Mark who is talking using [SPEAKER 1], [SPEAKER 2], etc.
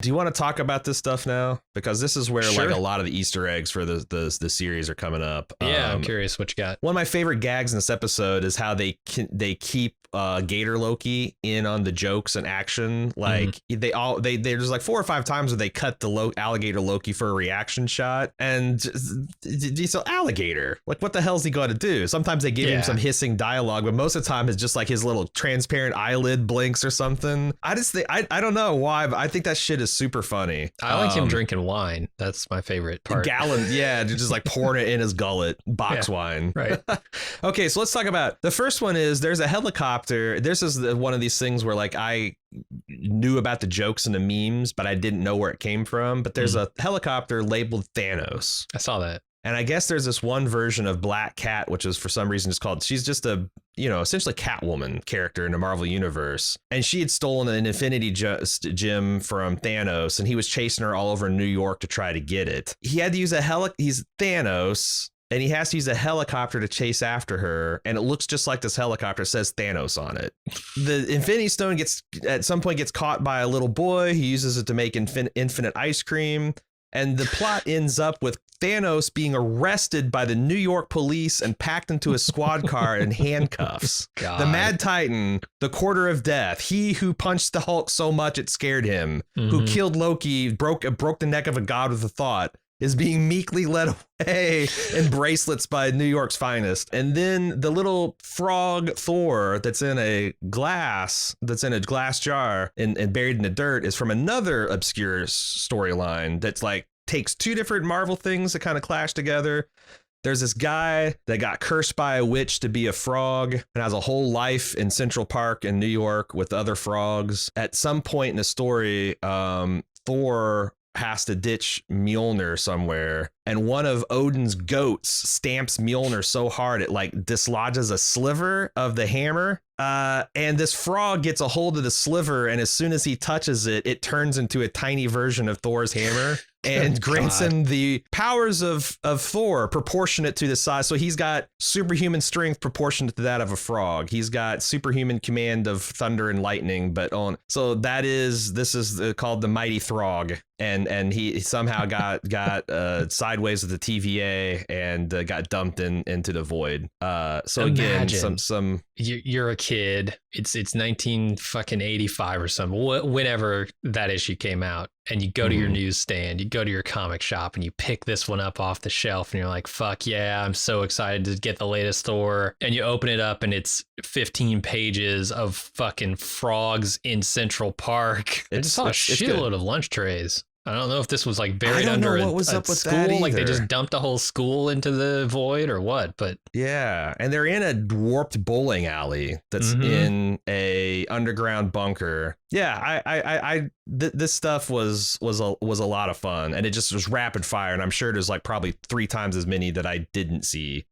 [SPEAKER 1] Do you want to talk about this stuff now? Because this is where
[SPEAKER 2] Sure.
[SPEAKER 1] like a lot of the Easter eggs for the series are coming up.
[SPEAKER 2] Yeah, I'm curious what you got.
[SPEAKER 1] One of my favorite gags in this episode is how they keep Gator Loki in on the jokes and action. Like there's like 4 or 5 times where they cut the alligator Loki for a reaction shot, and he's an alligator. Like, what the hell is he going to do? Sometimes they give him some hissing dialogue, but most of the time it's just like his little transparent eyelid blinks or something. I just think I don't know why, but I think that shit is super funny.
[SPEAKER 2] I like him drinking wine. That's my favorite part.
[SPEAKER 1] Gallon, yeah, just like pouring it in his gullet, box wine.
[SPEAKER 2] Right.
[SPEAKER 1] Okay, so let's talk about the first one. Is there's a helicopter. This is one of these things where like I knew about the jokes and the memes, but I didn't know where it came from. But there's a helicopter labeled Thanos.
[SPEAKER 2] I saw that.
[SPEAKER 1] And I guess there's this one version of Black Cat, which is for some reason is called, she's just a, essentially Catwoman character in the Marvel universe. And she had stolen an Infinity Gem from Thanos, and he was chasing her all over New York to try to get it. He had to use he's Thanos, and he has to use a helicopter to chase after her. And it looks just like this helicopter. It says Thanos on it. The Infinity Stone at some point gets caught by a little boy. He uses it to make infinite ice cream. And the plot ends up with Thanos being arrested by the New York police and packed into a squad car in handcuffs. God. The Mad Titan, the Quarter of Death, he who punched the Hulk so much it scared him, who killed Loki, broke the neck of a god with a thought, is being meekly led away in bracelets by New York's finest. And then the little frog Thor that's in a glass jar and buried in the dirt is from another obscure storyline that's like takes 2 different Marvel things that kind of clash together. There's this guy that got cursed by a witch to be a frog and has a whole life in Central Park in New York with other frogs. At some point in the story, Thor has to ditch Mjolnir somewhere, and one of Odin's goats stamps Mjolnir so hard it like dislodges a sliver of the hammer. And this frog gets a hold of the sliver, and as soon as he touches it, it turns into a tiny version of Thor's hammer and grants him the powers of Thor proportionate to the size. So he's got superhuman strength proportionate to that of a frog. He's got superhuman command of thunder and lightning, so this is called the Mighty Throg. And he somehow got sideways with the TVA and got dumped into the void. So
[SPEAKER 2] Imagine.
[SPEAKER 1] again, some
[SPEAKER 2] you're a kid. It's 1985 or something. Whenever that issue came out, and you go to your newsstand, you go to your comic shop, and you pick this one up off the shelf, and you're like, "Fuck yeah! I'm so excited to get the latest Thor." And you open it up, and it's 15 pages of fucking frogs in Central Park. I just saw a shitload of lunch trays. I don't know if this was like buried under a school, like they just dumped a whole school into the void or what, but
[SPEAKER 1] yeah. And they're in a warped bowling alley that's in a underground bunker. Yeah, this stuff was a lot of fun, and it just was rapid fire. And I'm sure there's like probably 3 times as many that I didn't see